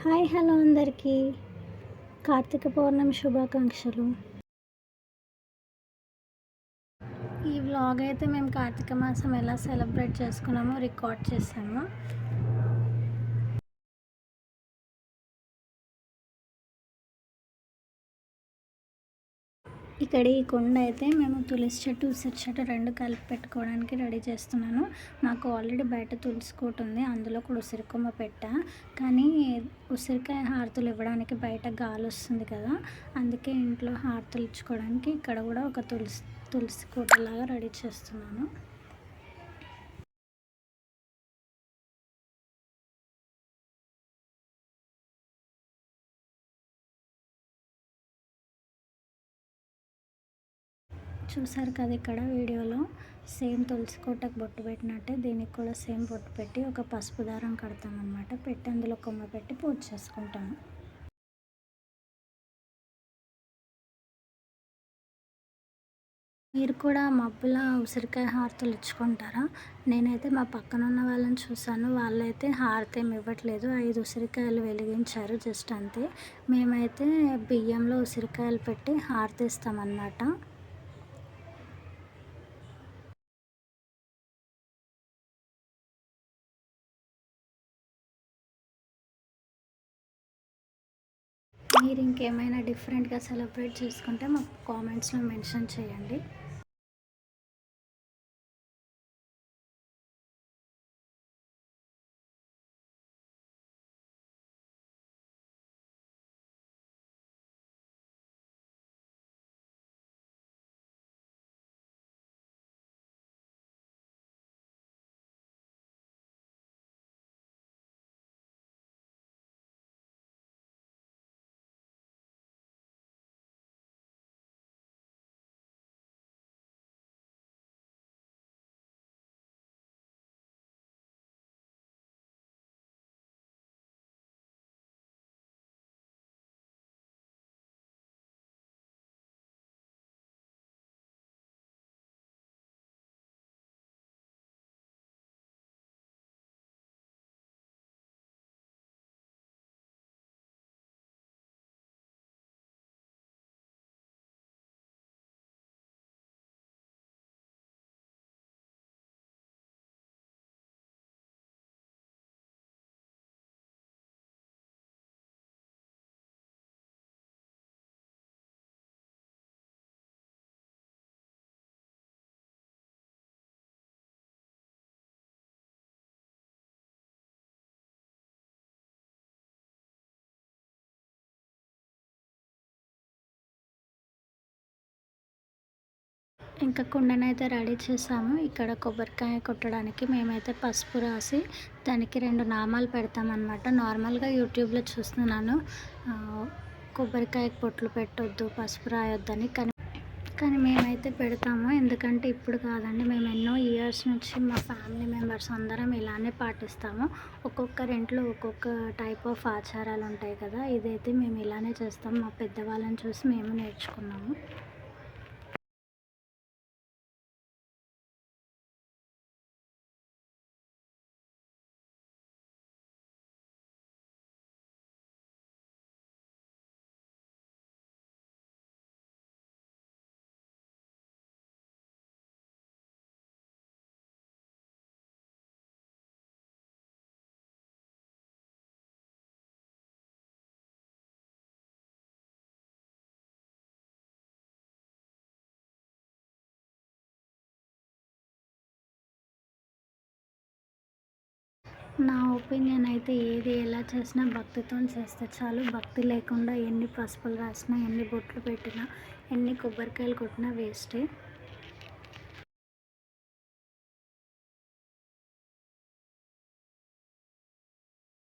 Hi hello అందరికీ కార్తీక పౌర్ణమి శుభాకాంక్షలు. ఈ వ్లాగ్ అయితే మేము కార్తీక మాసం ఎలా సెలబ్రేట్ చేసుకున్నామో రికార్డ్ చేసాము. ఇక్కడ ఈ కుండ అయితే మేము తులసి చెట్టు ఉసిరి చెట్టు రెండు కలిపి పెట్టుకోవడానికి రెడీ చేస్తున్నాను. నాకు ఆల్రెడీ బయట తులసి కోట ఉంది, అందులో కూడా ఉసిరి కొమ్మ పెట్టా. కానీ ఉసిరికాయ హారతులు ఇవ్వడానికి బయట గాలి వస్తుంది కదా, అందుకే ఇంట్లో హారతులు ఇచ్చుకోవడానికి ఇక్కడ కూడా ఒక తులసి కోటలాగా రెడీ చేస్తున్నాను. చూసారు కదా ఇక్కడ వీడియోలో సేమ్ తులసి కోటకు బొట్టు పెట్టినట్టే దీనికి కూడా సేమ్ బొట్టు పెట్టి ఒక పసుపు దారం కడతామన్నమాట. పెట్టి అందులో కొమ్మ పెట్టి పూజ చేసుకుంటాము. మీరు కూడా మబ్బుల ఉసిరికాయ హారతులు ఇచ్చుకుంటారా? నేనైతే మా పక్కన ఉన్న వాళ్ళని చూసాను, వాళ్ళైతే హారతి ఏమి ఇవ్వట్లేదు, 5 ఉసిరికాయలు వెలిగించారు జస్ట్ అంతే. మేమైతే బియ్యంలో ఉసిరికాయలు పెట్టి హారతి ఇస్తామన్నమాట. మీరు ఇంకేమైనా డిఫరెంట్గా సెలబ్రేట్ చేసుకుంటే మాకు కామెంట్స్లో మెన్షన్ చేయండి. ఇంకా కుండనైతే రెడీ చేసాము. ఇక్కడ కొబ్బరికాయ కొట్టడానికి మేమైతే పసుపు రాసి దానికి 2 నామాలు పెడతామన్నమాట. నార్మల్గా యూట్యూబ్లో చూస్తున్నాను కొబ్బరికాయకు పొట్లు పెట్టొద్దు, పసుపు రాయొద్దని, కానీ మేమైతే పెడతాము. ఎందుకంటే ఇప్పుడు కాదండి, మేము ఎన్నో ఇయర్స్ నుంచి మా ఫ్యామిలీ మెంబర్స్ అందరం ఇలానే పాటిస్తాము. ఒక్కొక్కరింట్లో ఒక్కొక్క టైప్ ఆఫ్ ఆచారాలు ఉంటాయి కదా, ఇదైతే మేము ఇలానే చేస్తాము. మా పెద్దవాళ్ళని చూసి మేము నేర్చుకున్నాము. నా ఒపీనియన్ అయితే ఏది ఎలా చేసినా భక్తితో చేస్తే చాలు. భక్తి లేకుండా ఎన్ని పసుపులు రాసినా, ఎన్ని బొట్లు పెట్టినా, ఎన్ని కొబ్బరికాయలు కొట్టినా వేస్టే.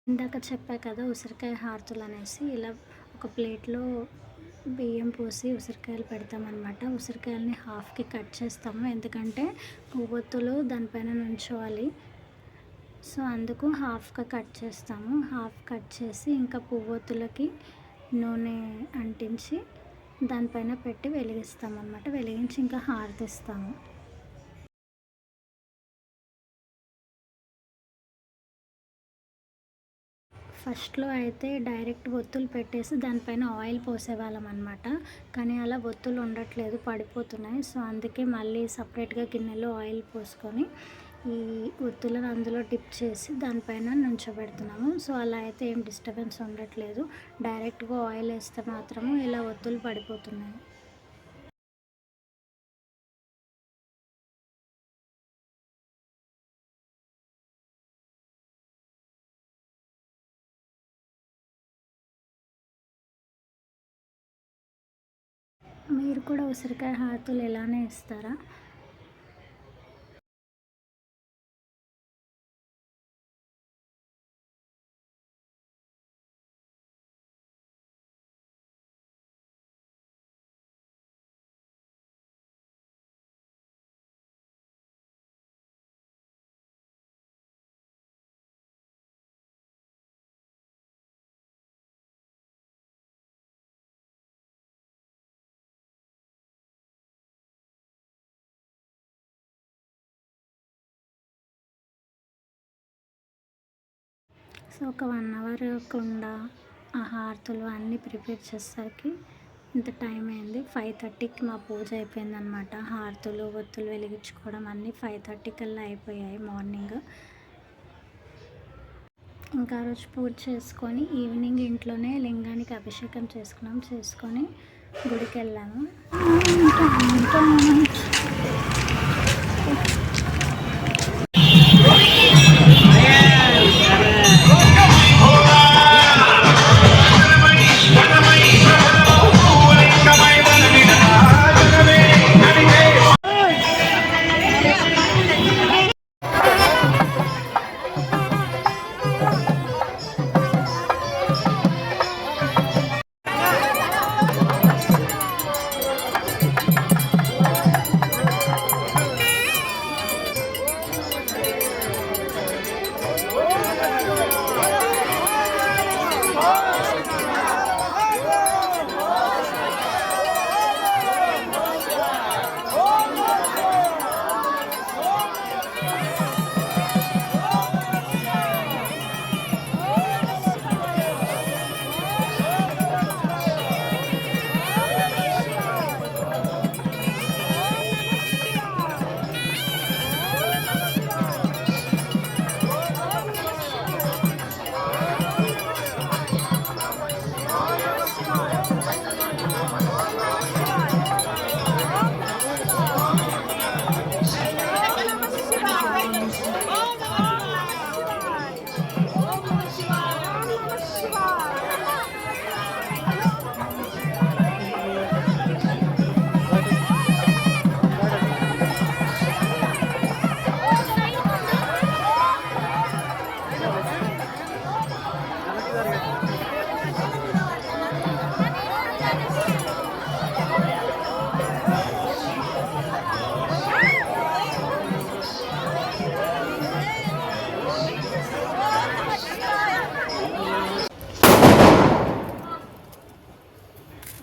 ఇందాక చెప్పా కదా ఉసిరికాయ హారతులు అనేసి, ఇలా ఒక ప్లేట్లో బియ్యం పోసి ఉసిరికాయలు పెడతామన్నమాట. ఉసిరికాయలని హాఫ్కి కట్ చేస్తాము, ఎందుకంటే పువ్వొత్తులు దానిపైన నుంచోవాలి. సో అందుకు హాఫ్గా కట్ చేస్తాము. హాఫ్ కట్ చేసి ఇంకా పువ్వొత్తులకి నూనె అంటించి దానిపైన పెట్టి వెలిగిస్తాము అన్నమాట. వెలిగించి ఇంకా హారతిస్తాము. ఫస్ట్‌లో అయితే డైరెక్ట్ ఒత్తులు పెట్టేసి దానిపైన ఆయిల్ పోసేవాళ్ళం అనమాట. కానీ అలా ఒత్తులు ఉండట్లేదు, పడిపోతున్నాయి. సో, అందుకే మళ్ళీ సపరేట్‌గా గిన్నెలో ఆయిల్ పోసుకొని ఈ ఒత్తులను అందులో డిప్ చేసి దానిపైన నుంచోబెడుతున్నాము. సో, అలా అయితే ఏం డిస్టర్బెన్స్ ఉండట్లేదు. డైరెక్ట్‌గా ఆయిల్ ఏస్తే మాత్రము ఇలా ఒత్తులు పడిపోతున్నాయి. మీరు కూడా ఉసిరికాయ హారతులు ఇలానే ఇస్తారా? సో, ఒక 1 అవర్ కుండ, ఆ హారతులు అన్నీ ప్రిపేర్ చేసేసరికి ఇంత టైం అయింది. 5:30కి మా పూజ అయిపోయిందనమాట. హారతులు, ఒత్తులు వెలిగించుకోవడం అన్నీ 5:30 కల్లా అయిపోయాయి మార్నింగ్. ఇంకా ఆ రోజు పూజ చేసుకొని ఈవినింగ్ ఇంట్లోనే లింగానికి అభిషేకం చేసుకొని గుడికెళ్ళాము.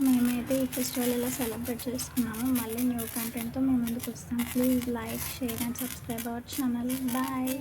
మేమైతే ఈ ఫెస్టివల్ ఇలా సెలబ్రేట్ చేసుకున్నాము. మళ్ళీ న్యూ కంటెంట్తో మేము ముందుకు వస్తాం. Please like, share and subscribe our channel. Bye.